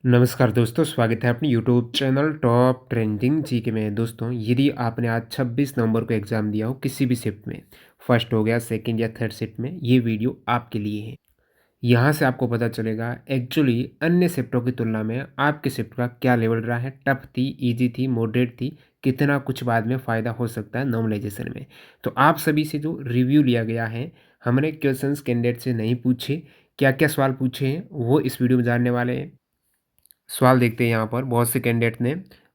नमस्कार दोस्तों, स्वागत है अपने YouTube channel top trending GK में। दोस्तों, यदि आपने आज 26 नवंबर को एग्ज़ाम दिया हो किसी भी शिफ्ट में, फर्स्ट हो गया, सेकंड या थर्ड शिफ्ट में, ये वीडियो आपके लिए है। यहाँ से आपको पता चलेगा एक्चुअली अन्य शिफ्टों की तुलना में आपके शिफ्ट का क्या लेवल रहा है, टफ थी, ईजी थी, मॉडरेट थी, कितना कुछ बाद में फ़ायदा हो सकता है नॉर्मलाइजेशन में। तो आप सभी से जो रिव्यू लिया गया है, हमने क्वेश्चंस कैंडिडेट से नहीं पूछे, क्या-क्या सवाल पूछे हैं, वो इस वीडियो में जानने वाले हैं। सवाल देखते हैं यहाँ पर बहुत से कैंडिडेट ने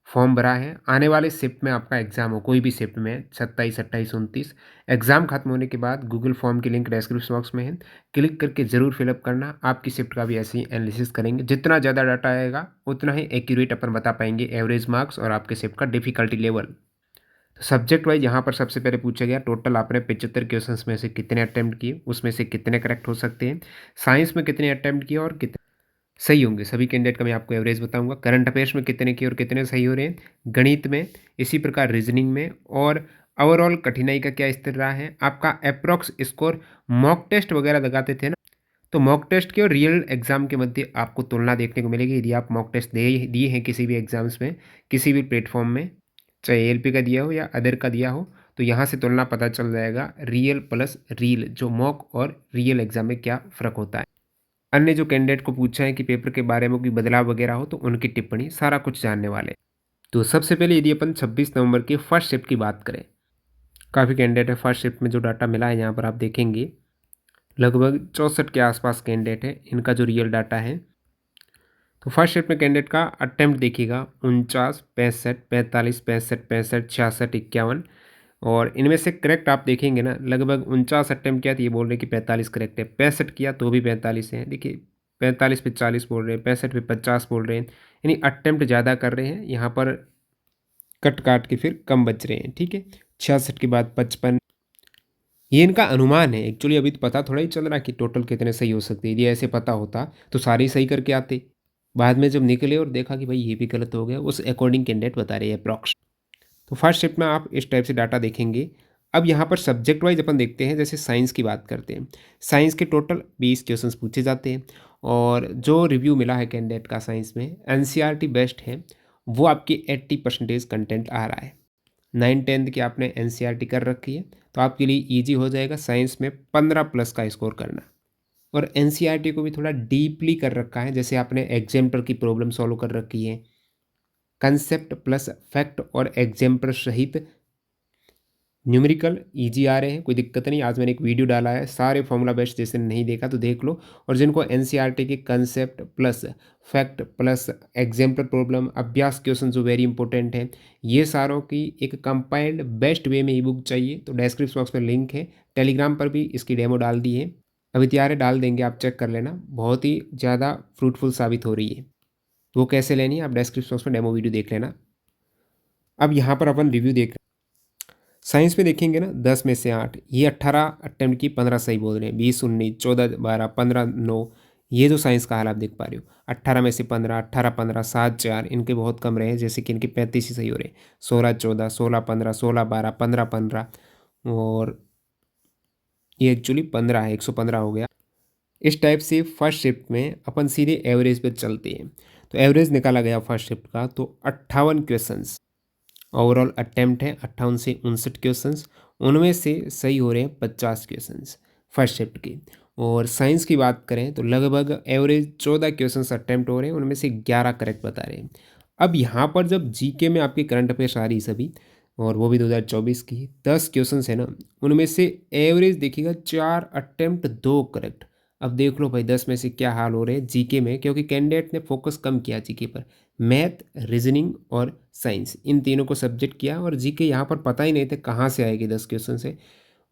फॉर्म भरा है। आने वाले शिफ्ट में आपका एग्ज़ाम हो, कोई भी शिफ्ट में 27, 28, 29 एग्ज़ाम खत्म होने के बाद गूगल फॉर्म की लिंक डिस्क्रिप्शन बॉक्स में है। क्लिक करके ज़रूर फिलअप करना। आपकी शिफ्ट का भी ऐसे ही एनालिसिस करेंगे। जितना ज़्यादा डाटा आएगा उतना ही एक्यूरेट अपन बता पाएंगे एवरेज मार्क्स और आपके शिफ्ट का डिफ़िकल्टी लेवल। तो सब्जेक्ट वाइज यहाँ पर सबसे पहले पूछा गया टोटल आपने 75 क्वेश्चंस में से कितने अटेम्प्ट किए, उसमें से कितने करेक्ट हो सकते हैं। साइंस में कितने अटेम्प्ट किए और कितने सही होंगे। सभी कैंडिडेट का मैं आपको एवरेज बताऊँगा। करंट अफेयर्स में कितने किए और कितने सही हो रहे हैं। गणित में, इसी प्रकार रीज़निंग में और ओवरऑल कठिनाई का क्या स्तर रहा है। आपका एप्रॉक्स स्कोर मॉक टेस्ट वगैरह लगाते थे ना, तो मॉक टेस्ट के और रियल एग्ज़ाम के मध्य आपको तुलना देखने को मिलेगी। यदि आप मॉक टेस्ट दे दिए हैं किसी भी एग्ज़ाम्स में, किसी भी प्लेटफ़ॉर्म में, चाहे एएलपी का दिया हो या अदर का दिया हो, तो यहाँ से तुलना पता चल जाएगा रियल प्लस रील, जो मॉक और रियल एग्ज़ाम में क्या फ़र्क होता है। अन्य जो कैंडिडेट को पूछा है कि पेपर के बारे में कोई बदलाव वगैरह हो तो उनकी टिप्पणी सारा कुछ जानने वाले हैं। तो सबसे पहले यदि अपन 26 नवंबर की फर्स्ट शिफ्ट की बात करें, काफ़ी कैंडिडेट है फर्स्ट शिफ्ट में जो डाटा मिला है यहाँ पर आप देखेंगे लगभग 64 के आसपास कैंडिडेट है, इनका जो रियल डाटा है। तो फर्स्ट शिफ्ट में कैंडिडेट का अटेम्प्ट देखिएगा 49, 65, 45, 65, 65, 66, 51 और इनमें से करेक्ट आप देखेंगे ना लगभग 49 अटेम्प्ट किया तो ये बोल रहे हैं कि 45 करेक्ट है, 65 किया तो भी 45 है। देखिए 45 पे 40 बोल रहे हैं, 65 पे 50 बोल रहे हैं, यानी अटेम्प्ट ज़्यादा कर रहे हैं यहाँ पर, कट काट के फिर कम बच रहे हैं। ठीक है, 66 के बाद 55, ये इनका अनुमान है। एक्चुअली अभी तो पता थोड़ा ही चल रहा कि टोटल कितने सही हो सकते हैं। यदि ऐसे पता होता तो सारे ही सही करके आते। बाद में जब निकले और देखा कि भाई ये भी गलत हो गया, उस अकॉर्डिंग कैंडिडेट बता रहे हैं अप्रॉक्स। तो फर्स्ट शिफ्ट में आप इस टाइप से डाटा देखेंगे। अब यहाँ पर सब्जेक्ट वाइज अपन देखते हैं, जैसे साइंस की बात करते हैं। साइंस के टोटल 20 क्वेश्चंस पूछे जाते हैं और जो रिव्यू मिला है कैंडिडेट का साइंस में एनसीईआरटी बेस्ट है, वो आपकी 80% कंटेंट आ रहा है। 9th-10th की आपने एनसीईआरटी कर रखी है तो आपके लिए ईजी हो जाएगा साइंस में 15 प्लस का स्कोर करना। और एनसीईआरटी को भी थोड़ा डीपली कर रखा है, जैसे आपने एग्जाम्पल की प्रॉब्लम सॉल्व कर रखी है, कंसेप्ट प्लस फैक्ट और एग्जाम्पल सहित न्यूमेरिकल ईजी आ रहे हैं, कोई दिक्कत नहीं। आज मैंने एक वीडियो डाला है, सारे फॉर्मूला बेस्ड, जैसे नहीं देखा तो देख लो। और जिनको एनसीईआरटी के concept plus fact plus example problem अभ्यास क्वेश्चन जो वेरी इंपॉर्टेंट है, ये सारों की एक कंपाइल्ड बेस्ट वे में ई बुक चाहिए तो डिस्क्रिप्शन बॉक्स में लिंक है। टेलीग्राम पर भी इसकी डेमो डाल दी है, अभी तैयार है, डाल देंगे, आप चेक कर लेना। बहुत ही ज़्यादा फ्रूटफुल साबित हो रही है। तो वो कैसे लेनी है आप डिस्क्रिप्शन बॉक्स में डेमो वीडियो देख लेना। अब यहाँ पर अपन रिव्यू देख, साइंस में देखेंगे ना 10 में से 8, ये 18 अटेम्प्ट की 15 सही बोल रहे हैं, 20 19 14 12 15 9, ये जो साइंस का हाल आप देख पा रहे हो, 18 में से 15, 18 15, 7 4, इनके बहुत कम रहे हैं, जैसे कि इनके 35 ही सही हो रहे हैं। 16 14, 16 15, 16 12, 15 15 और ये एक्चुअली 15 है, 115 हो गया। इस टाइप से फर्स्ट शिफ्ट में अपन सीधे एवरेज पे चलते हैं। तो एवरेज निकाला गया फर्स्ट शिफ्ट का तो 58 क्वेश्चंस ओवरऑल अटेम्प्ट है, 58 से 59 क्वेश्चंस, उनमें से सही हो रहे हैं 50 क्वेश्चंस फर्स्ट शिफ्ट के। और साइंस की बात करें तो लगभग एवरेज 14 क्वेश्चंस अटेम्प्ट हो रहे हैं, उनमें से 11 करेक्ट बता रहे हैं। अब यहाँ पर जब जीके में आपकी करंट अफेयर्स आ रही सभी, और वो भी 2024 की 10 क्वेश्चंस है ना, उनमें से एवरेज देखिएगा 4 अटेम्प्ट 2 करेक्ट। अब देख लो भाई 10 में से क्या हाल हो रहे हैं जीके में, क्योंकि कैंडिडेट ने फोकस कम किया जीके पर। मैथ, रीजनिंग और साइंस, इन तीनों को सब्जेक्ट किया और जीके यहाँ पर पता ही नहीं था कहाँ से आएगी 10 क्वेश्चन से।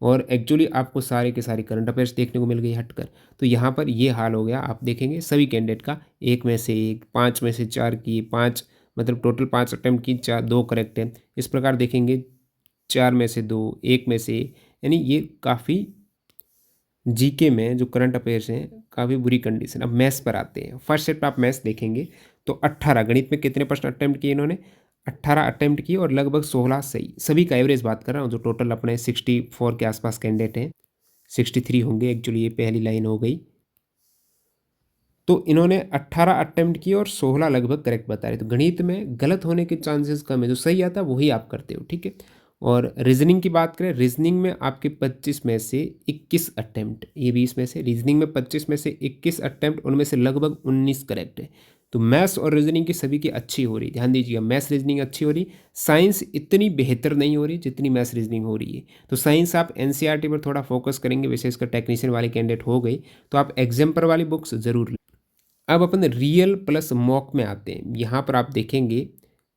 और एक्चुअली आपको सारे के सारे करंट अफेयर्स देखने को मिल गई हटकर। तो यहाँ पर ये हाल हो गया, आप देखेंगे सभी कैंडिडेट का, एक में से एक, 5 में से 4 की 5, मतलब टोटल 5 अटेम्प्ट की 4 2 करेक्ट है। इस प्रकार देखेंगे 4 में से 2, 1 में से, यानी ये काफ़ी जीके में जो करंट अफेयर्स हैं काफ़ी बुरी कंडीशन। अब मैथ्स पर आते हैं। फर्स्ट सेट आप मैथ्स देखेंगे तो 18 गणित में कितने प्रश्न अटेम्प्ट किए इन्होंने, 18 अटेम्प्ट किए और लगभग 16 सही। सभी का एवरेज बात कर रहा हूँ, जो टोटल अपने 64 के आसपास कैंडिडेट हैं, 63 होंगे एक्चुअली, ये पहली लाइन हो गई। तो इन्होंने 18 अटेम्प्ट किए और 16 लगभग करेक्ट बता रहे। तो गणित में गलत होने के चांसेस कम है, जो सही आता है वही आप करते हो, ठीक है। और रीजनिंग की बात करें, रीजनिंग में आपके 25 में से 21 अटेम्प्ट, ये 20 में से, रीजनिंग में 25 में से 21 अटेम्प्ट, उनमें से लगभग 19 करेक्ट है। तो मैथ्स और रीजनिंग की सभी की अच्छी हो रही, ध्यान दीजिएगा, मैथ्स रीजनिंग अच्छी हो रही। साइंस इतनी बेहतर नहीं हो रही जितनी मैथ्स रीजनिंग हो रही है। तो साइंस आप एनसीईआरटी पर थोड़ा फोकस करेंगे, विशेष कर टेक्नीशियन वाले कैंडिडेट हो गई तो आप एग्जाम्पल वाली बुक्स जरूर लें। अब अपन रियल प्लस मॉक में आते हैं। यहाँ पर आप देखेंगे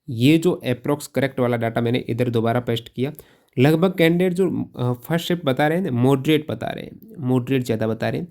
ये जो अप्रोक्स करेक्ट वाला डाटा मैंने इधर दोबारा पेस्ट किया, लगभग कैंडिडेट जो फर्स्ट शिफ्ट बता रहे हैं ना, मॉडरेट बता रहे हैं, मॉडरेट ज़्यादा बता रहे हैं।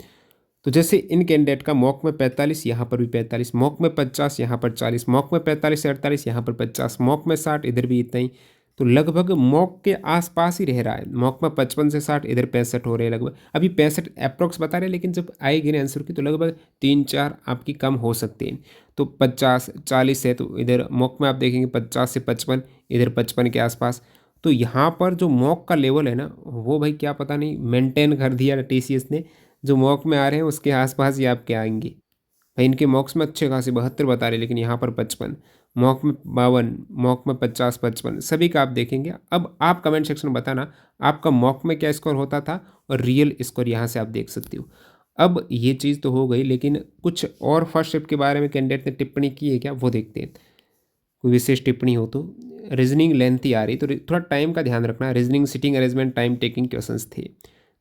तो जैसे इन कैंडिडेट का मॉक में 45, यहाँ पर भी 45, मॉक में 50, यहाँ पर 40, मॉक में 45 से 48, यहाँ पर 50, मॉक में 60, इधर भी इतना ही। तो लगभग मॉक के आसपास ही रह रहा है। मॉक में 55 से 60, इधर 65 हो रहे हैं लगभग। अभी 65 अप्रोक्स बता रहे हैं, लेकिन जब आएगी ना आंसर की तो लगभग 3-4 आपकी कम हो सकती हैं। तो 50-40 है, तो इधर मॉक में आप देखेंगे 50 से 55, इधर 55 के आसपास। तो यहाँ पर जो मॉक का लेवल है ना, वो भाई क्या पता नहीं मेंटेन कर दिया टीसीएस ने। जो मॉक में आ रहे हैं उसके आसपास ही आपके आएंगे भाई। इनके मॉक्स में अच्छे खासे 72 बता रहे, लेकिन यहाँ पर 55, मॉक में 52, मॉक में 50, 55 सभी का आप देखेंगे। अब आप कमेंट सेक्शन में बताना आपका मॉक में क्या स्कोर होता था और रियल स्कोर यहाँ से आप देख सकते हो। अब ये चीज़ तो हो गई, लेकिन कुछ और फर्स्ट शिफ्ट के बारे में कैंडिडेट ने टिप्पणी की है क्या, वो देखते हैं। कोई विशेष टिप्पणी हो तो। रीजनिंग लेंथी आ रही तो थोड़ा टाइम का ध्यान रखना। Reasoning sitting arrangement time taking questions थे,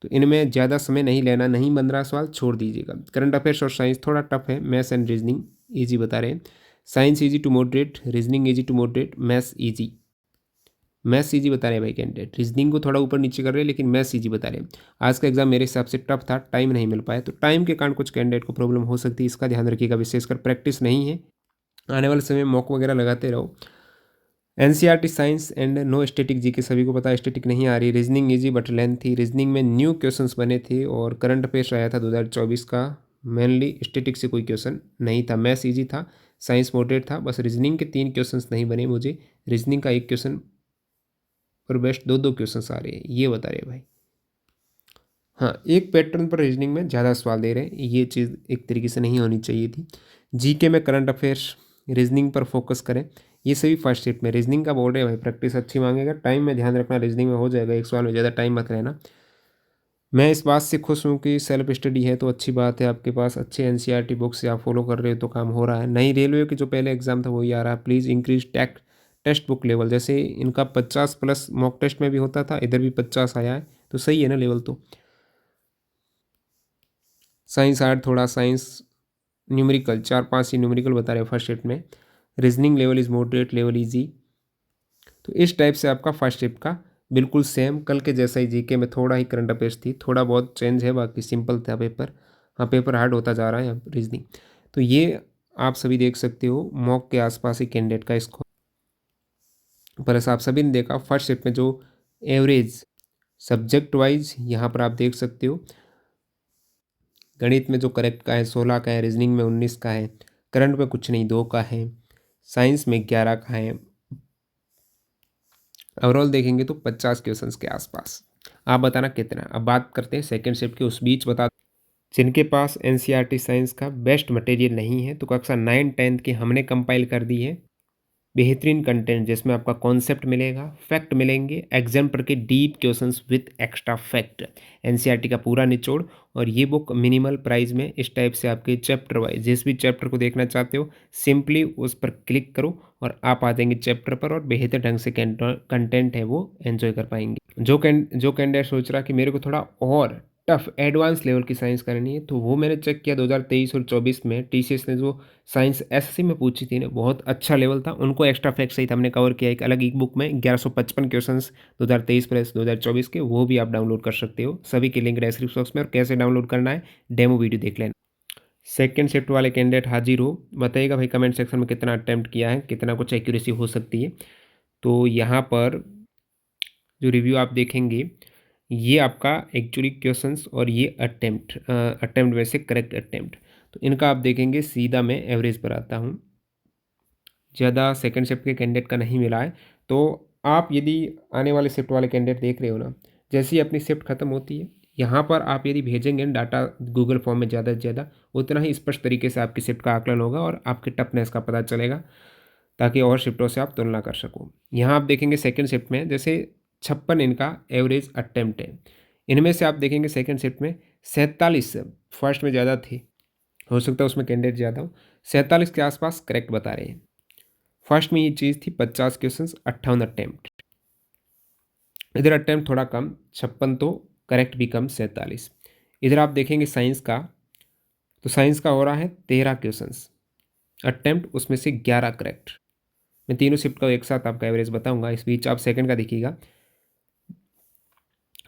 तो इनमें ज़्यादा समय नहीं लेना, नहीं 15 सवाल छोड़ दीजिएगा। करंट अफेयर्स और साइंस थोड़ा टफ है, मैथ्स एंड रीजनिंग ईजी बता रहे हैं। Science easy to moderate, reasoning easy to moderate, maths easy. Maths easy बता रहे हैं भाई कैंडिडेट, रीजनिंग को थोड़ा ऊपर नीचे कर रहे हैं, लेकिन मैथ्स ईजी बता रहे हैं। आज का एग्जाम मेरे हिसाब से टफ था, टाइम नहीं मिल पाया, तो टाइम के कारण कुछ कैंडिडेट को प्रॉब्लम हो सकती है, इसका ध्यान रखिएगा। विशेषकर प्रैक्टिस नहीं है, आने वाले समय मॉक वगैरह लगाते रहो। NCERT science and no static G K सभी को पता है स्टैटिक नहीं आ रही। रीजनिंग इजी बट लेंथ थी, रीजनिंग में न्यू क्वेश्चंस बने थे और करंट अफेयर्स आया था 2024 का, मेनली स्टैटिक से कोई क्वेश्चन नहीं था। मैथ्स इजी था, साइंस मॉडरेट था, बस रीजनिंग के 3 क्वेश्चंस नहीं बने मुझे। रीजनिंग का 1 क्वेश्चन और बेस्ट 2-2 क्वेश्चंस आ रहे हैं, ये बता रहे हैं भाई। हाँ, एक पैटर्न पर रीजनिंग में ज़्यादा सवाल दे रहे हैं, ये चीज़ एक तरीके से नहीं होनी चाहिए थी। जीके में करंट अफेयर्स, रीजनिंग पर फोकस करें। ये सभी फर्स्ट शिफ्ट में। रीजनिंग का बोल रहे हैं भाई, प्रैक्टिस अच्छी मांगेगा, टाइम में ध्यान रखना, रीजनिंग में हो जाएगा, एक सवाल में ज़्यादा टाइम मत रहना। मैं इस बात से खुश हूँ कि सेल्फ स्टडी है तो अच्छी बात है, आपके पास अच्छे एनसीईआरटी बुक्स आप फॉलो कर रहे हो तो काम हो रहा है। नई रेलवे की जो पहले एग्जाम था वही आ रहा है। Please increase test book level, जैसे इनका 50 प्लस मॉक टेस्ट में भी होता था, इधर भी 50 आया है, तो सही है ना लेवल तो। साइंस आर्ट थोड़ा, साइंस न्यूमेरिकल 4-5 ही न्यूमेरिकल बता रहे हैं फर्स्ट शिफ्ट में। Reasoning level is moderate, level easy. तो इस टाइप से आपका फर्स्ट शिफ्ट का बिल्कुल सेम कल के जैसा ही। जीके में थोड़ा ही करंट अफेयर्स थी, थोड़ा बहुत चेंज है, बाकी सिंपल था पेपर। हाँ, पेपर हार्ड होता जा रहा है अब रीजनिंग। तो ये आप सभी देख सकते हो मॉक के आसपास ही कैंडिडेट का स्कोर। पर ऐसा आप सभी ने देखा फर्स्ट शिफ्ट में जो एवरेज सब्जेक्ट वाइज यहाँ पर आप देख सकते हो। गणित में जो करेक्ट का है 16 का है, रीजनिंग में 19 का है, करंट में कुछ नहीं 2 का है, साइंस में 11 का है। ओवरऑल देखेंगे तो 50 क्वेश्चंस के आसपास। आप बताना कितना। अब बात करते हैं सेकंड शिफ्ट के, उस बीच बता जिनके पास एनसीईआरटी साइंस का बेस्ट मटेरियल नहीं है तो कक्षा 9-10 की हमने कंपाइल कर दी है बेहतरीन कंटेंट, जिसमें आपका कॉन्सेप्ट मिलेगा, फैक्ट मिलेंगे, एग्जाम्पल के deep questions with extra fact, NCERT का पूरा निचोड़। और ये बुक मिनिमल प्राइस में इस टाइप से आपके चैप्टर वाइज जिस भी चैप्टर को देखना चाहते हो सिंपली उस पर क्लिक करो और आप आ जाएंगे चैप्टर पर, और बेहतर ढंग से कंटेंट है वो एंजॉय कर पाएंगे। जो कैंडिडेट सोच रहा कि मेरे को थोड़ा और टफ एडवांस लेवल की साइंस करनी है, तो वो मैंने चेक किया 2023 और 24 में टीसीएस ने जो साइंस एसएससी में पूछी थी ना, बहुत अच्छा लेवल था। उनको एक्स्ट्रा फैक्ट सही था, हमने कवर किया एक अलग ई बुक में 1155 क्वेश्चंस 2023 प्लस 2024 के, वो भी आप डाउनलोड कर सकते हो। सभी के लिंक डिस्क्रिप्शन बॉक्स में, और कैसे डाउनलोड करना है डेमो वीडियो देख लेना। सेकेंड शिफ्ट वाले कैंडिडेट हाजिर हो, बताइएगा भाई कमेंट सेक्शन में कितना अटैम्प्ट किया है, कितना कुछ एक्यूरेसी हो सकती है। तो यहाँ पर जो रिव्यू आप देखेंगे ये आपका एक्चुअली क्वेश्चंस और ये अटेम्प्ट वैसे करेक्ट अटेम्प्ट, तो इनका आप देखेंगे सीधा मैं एवरेज पर आता हूँ, ज़्यादा सेकंड शिफ्ट के कैंडिडेट का नहीं मिला है। तो आप यदि आने वाले शिफ्ट वाले कैंडिडेट देख रहे हो ना, जैसे ही अपनी शिफ्ट खत्म होती है यहाँ पर आप यदि भेजेंगे डाटा गूगल फॉर्म में ज़्यादा से ज़्यादा, उतना ही स्पष्ट तरीके से आपकी शिफ्ट का आकलन होगा और आपके टफनेस का पता चलेगा, ताकि और शिफ्टों से आप तुलना कर सको। यहाँ आप देखेंगे सेकंड शिफ्ट में जैसे 56 इनका एवरेज अटेम्प्ट है, इनमें से आप देखेंगे सेकंड शिफ्ट में 47 फर्स्ट में ज़्यादा थी, हो सकता है उसमें कैंडिडेट ज़्यादा हो, 47 के आसपास करेक्ट बता रहे हैं। फर्स्ट में ये चीज़ थी 50 क्वेश्चन 58 अटैम्प्ट, इधर अटैम्प्ट थोड़ा कम 56 तो करेक्ट भी कम 47। इधर आप देखेंगे साइंस का, तो साइंस का हो रहा है 13 क्वेश्चंस अटैम्प्ट, उसमें से 11 करेक्ट। मैं तीनों शिफ्ट का एक साथ आपका एवरेज बताऊंगा, इस बीच आप सेकंड का देखिएगा।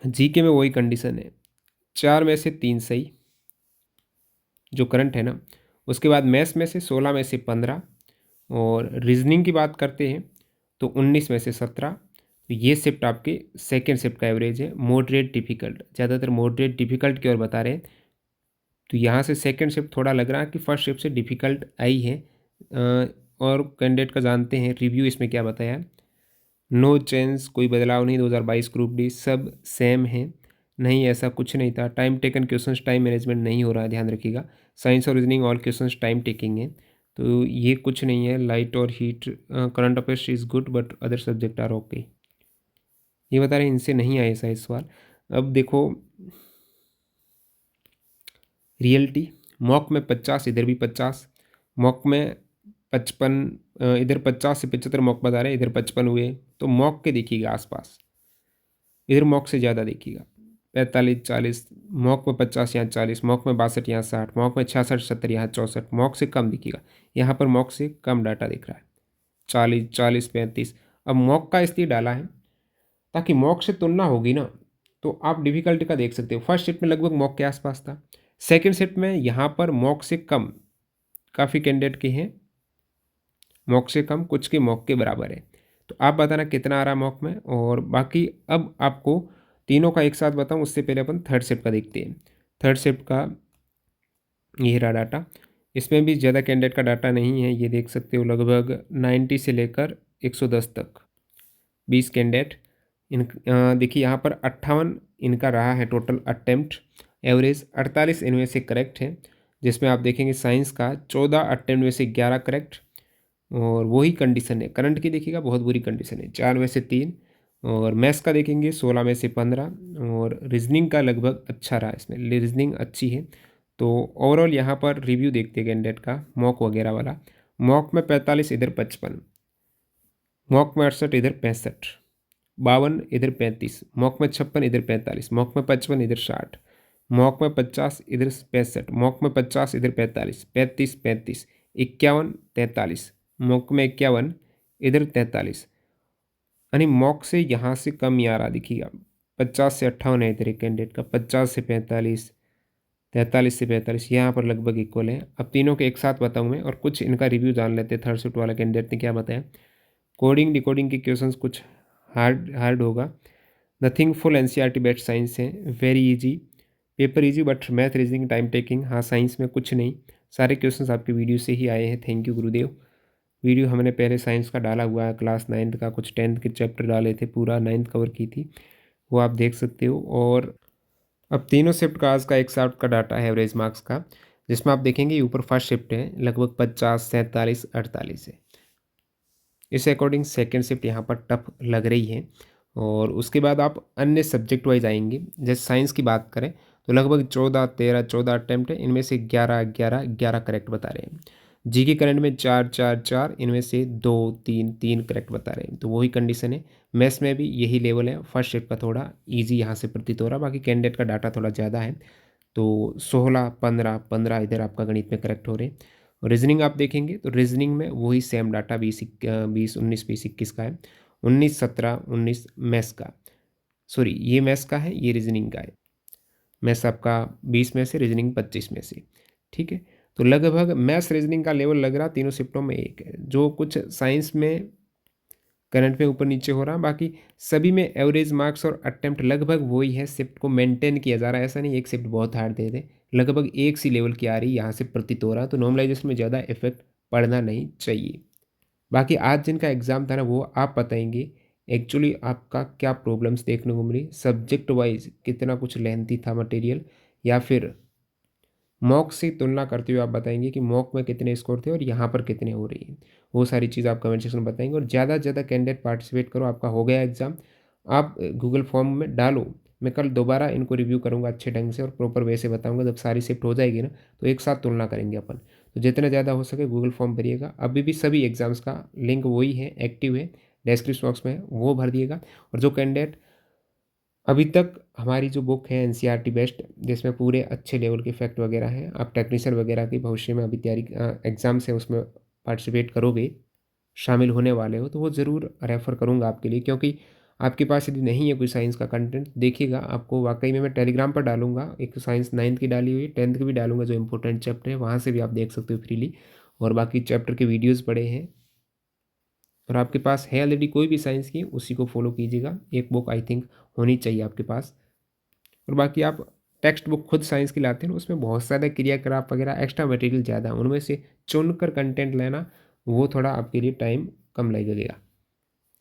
जीके में वही कंडीशन है, 4 में से 3 सही जो करंट है ना, उसके बाद मैथ्स में से 16 में से 15, और रीजनिंग की बात करते हैं तो 19 में से 17। तो ये शिफ्ट आपके सेकेंड शिफ्ट का एवरेज है। मॉडरेट डिफ़िकल्ट, ज़्यादातर मॉडरेट डिफ़िकल्ट की ओर बता रहे हैं, तो यहाँ से सेकेंड शिफ्ट थोड़ा लग रहा है कि फर्स्ट शिफ्ट से डिफ़िकल्ट आई है। और कैंडिडेट का जानते हैं रिव्यू इसमें क्या बताया, नो चेंज, कोई बदलाव नहीं, 2022 ग्रुप डी सब सेम है, नहीं ऐसा कुछ नहीं था। Time taken questions, time management नहीं हो रहा है, ध्यान रखिएगा। साइंस और reasoning all questions time taking है, तो ये कुछ नहीं है। लाइट और heat current affairs is good but other subject are okay, ये बता रहे हैं इनसे नहीं आया ऐसा इस सवाल। अब देखो रियलिटी, मॉक में 50, इधर भी 50, मॉक में 55, इधर 50 से 75 मॉक बता रहे हैं, इधर 55 हुए, तो मॉक के देखिएगा आसपास, इधर मॉक से ज़्यादा देखिएगा 45 40, मॉक में 50 यहाँ 40, मॉक में 62 यहाँ 60, मॉक में 66 70 यहाँ 64, मॉक से कम दिखेगा, यहाँ पर मॉक से कम डाटा दिख रहा है 40 40 35। अब मॉक का इसलिए डाला है ताकि मॉक से तुलना होगी ना, तो आप डिफ़िकल्टी का देख सकते हो। फर्स्ट शिफ्ट में लगभग मॉक के आसपास था, सेकेंड शिफ्ट में यहाँ पर मॉक से कम, काफ़ी कैंडिडेट के हैं मॉक से कम, कुछ के मॉक के बराबर है। तो आप बताना कितना आ रहा है मॉक में, और बाकी अब आपको तीनों का एक साथ बताऊं उससे पहले अपन थर्ड शिफ्ट का देखते हैं। थर्ड शिफ्ट का ये रहा डाटा, इसमें भी ज़्यादा कैंडिडेट का डाटा नहीं है, ये देख सकते हो लगभग 90 से लेकर 110 तक 20 कैंडिडेट। इन देखिए यहाँ पर 58 इनका रहा है टोटल अटेम्प्ट, एवरेज 48 इनमें से करेक्ट है, जिसमें आप देखेंगे साइंस का 14 अटेम्प्ट में से 11 करेक्ट, और वही कंडीशन है करंट की देखिएगा, बहुत बुरी कंडीशन है 4 में से 3, और मैथ्स का देखेंगे 16 में से 15, और रीजनिंग का लगभग अच्छा रहा, इसमें रीजनिंग अच्छी है। तो ओवरऑल यहाँ पर रिव्यू देखते हैं कैंडिडेट का मॉक वगैरह वाला, मॉक में 45 इधर 55, मॉक में 68 इधर 65, 52 इधर 35, मॉक में 56 इधर 45, मॉक में 55 इधर 60, मॉक में 50 इधर 65, मॉक में 50 इधर 45, 35 35, 51 43, मॉक में 51 इधर 43, यानी मॉक से यहाँ से कम ही आ रहा दिखिएगा। 50 से 58 है इधर एक कैंडिडेट का, 50 से 45, 43 से 45, यहाँ पर लगभग इक्वल है। अब तीनों के एक साथ बताऊँ मैं, और कुछ इनका रिव्यू जान लेते हैं। थर्ड शिफ्ट वाला कैंडिडेट ने क्या बताया, कोडिंग डिकोडिंग के क्वेश्चंस कुछ हार्ड होगा, nothing full NCERT best science है, very easy paper easy but math reasoning time taking. हाँ साइंस में कुछ नहीं, सारे क्वेश्चंस आपके वीडियो से ही आए हैं, थैंक यू गुरुदेव। वीडियो हमने पहले साइंस का डाला हुआ है, क्लास 9th का, कुछ 10th के चैप्टर डाले थे, पूरा 9th कवर की थी, वो आप देख सकते हो। और अब तीनों शिफ्ट का आज का एक साथ का डाटा है एवरेज मार्क्स का, जिसमें आप देखेंगे ऊपर फर्स्ट शिफ्ट है लगभग 50 47 48 है, इस अकॉर्डिंग सेकेंड शिफ्ट यहाँ पर टफ लग रही है। और उसके बाद आप अन्य सब्जेक्ट वाइज आएंगे, जैसे साइंस की बात करें तो लगभग 14 अटैम्प्ट है, इनमें से 11 करेक्ट बता रहे हैं। जीके करंट में 4 इनमें से 2 3 करेक्ट बता रहे हैं, तो वही कंडीशन है। मैथ्स में भी यही लेवल है, फर्स्ट शिफ्ट का थोड़ा इजी यहाँ से प्रतीत हो रहा है, बाकी कैंडिडेट का डाटा थोड़ा ज़्यादा है, तो 16 15 इधर आपका गणित में करेक्ट हो रहे हैं। रीजनिंग आप देखेंगे तो रीजनिंग में वही सेम डाटा 20 19 20 21 का है, 19 17 19 मैथ्स का, सॉरी ये मैथ्स का है, ये रीजनिंग का है। मैथ्स आपका 20 में से, रीजनिंग 25 में से, ठीक है। तो लगभग मैथ्स रीजनिंग का लेवल लग रहा तीनों शिफ्टों में एक है, जो कुछ साइंस में करंट में ऊपर नीचे हो रहा, बाकी सभी में एवरेज मार्क्स और अटेम्प्ट लगभग वही है, शिफ्ट को मेंटेन किया जा रहा है, ऐसा नहीं एक शिफ्ट बहुत हार्ड दे दे, लगभग एक सी लेवल की आ रही यहाँ से प्रतीत हो रहा, तो नॉर्मलाइजेशन में ज़्यादा इफेक्ट पड़ना नहीं चाहिए। बाकी आज जिनका एग्ज़ाम था ना, वो आप बताएंगे एक्चुअली आपका क्या प्रॉब्लम्स देखने को मिली, सब्जेक्ट वाइज़ कितना कुछ लेंथी था मटेरियल, या फिर मॉक से तुलना करते हुए आप बताएँगे कि मॉक में कितने स्कोर थे और यहाँ पर कितने हो रही हैं। वो सारी चीज़ आप कमेंट सेक्शन में बताएँगे, और ज़्यादा से ज़्यादा कैंडिडेट पार्टिसिपेट करो। आपका हो गया एग्ज़ाम, आप गूगल फॉर्म में डालो। मैं कल दोबारा इनको रिव्यू करूँगा अच्छे ढंग से और प्रॉपर वे से बताऊँगा। जब सारी शिफ्ट हो जाएगी ना, तो एक साथ तुलना करेंगे अपन। तो जितना ज़्यादा हो सके गूगल फॉर्म भरिएगा। अभी भी सभी एग्ज़ाम्स का लिंक वही है, एक्टिव है, डिस्क्रिप्शन बॉक्स में है, वो भर दिएगा। और जो कैंडिडेट अभी तक हमारी जो बुक है एनसीईआरटी बेस्ट, जिसमें पूरे अच्छे लेवल के फैक्ट वगैरह हैं, आप टेक्नीशियन वगैरह की भविष्य में अभी तैयारी एग्ज़ाम्स है उसमें पार्टिसिपेट करोगे, शामिल होने वाले हो, तो वो ज़रूर रेफ़र करूँगा आपके लिए। क्योंकि आपके पास यदि नहीं है कोई साइंस का कंटेंट, देखिएगा आपको वाक़ई में मैं टेलीग्राम पर डालूँगा, एक साइंस 9th की डाली हुई है, 10th की भी डालूँगा जो इम्पोर्टेंट चैप्टर है, वहाँ से भी आप देख सकते हो फ्रीली। और बाकी चैप्टर के वीडियोज़ पड़े हैं। और आपके पास है ऑलरेडी कोई भी साइंस की, उसी को फ़ॉलो कीजिएगा। एक बुक आई थिंक होनी चाहिए आपके पास। और बाकी आप टेक्स्ट बुक खुद साइंस की लाते हैं ना, उसमें बहुत सारे क्रियाकलाप वगैरह एक्स्ट्रा मटेरियल ज़्यादा है, उनमें से चुनकर कंटेंट लेना, वो थोड़ा आपके लिए टाइम कम लगेगा।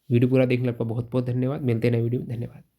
वीडियो पूरा देखने आपका बहुत बहुत धन्यवाद। मिलते हैं नए वीडियो में। धन्यवाद।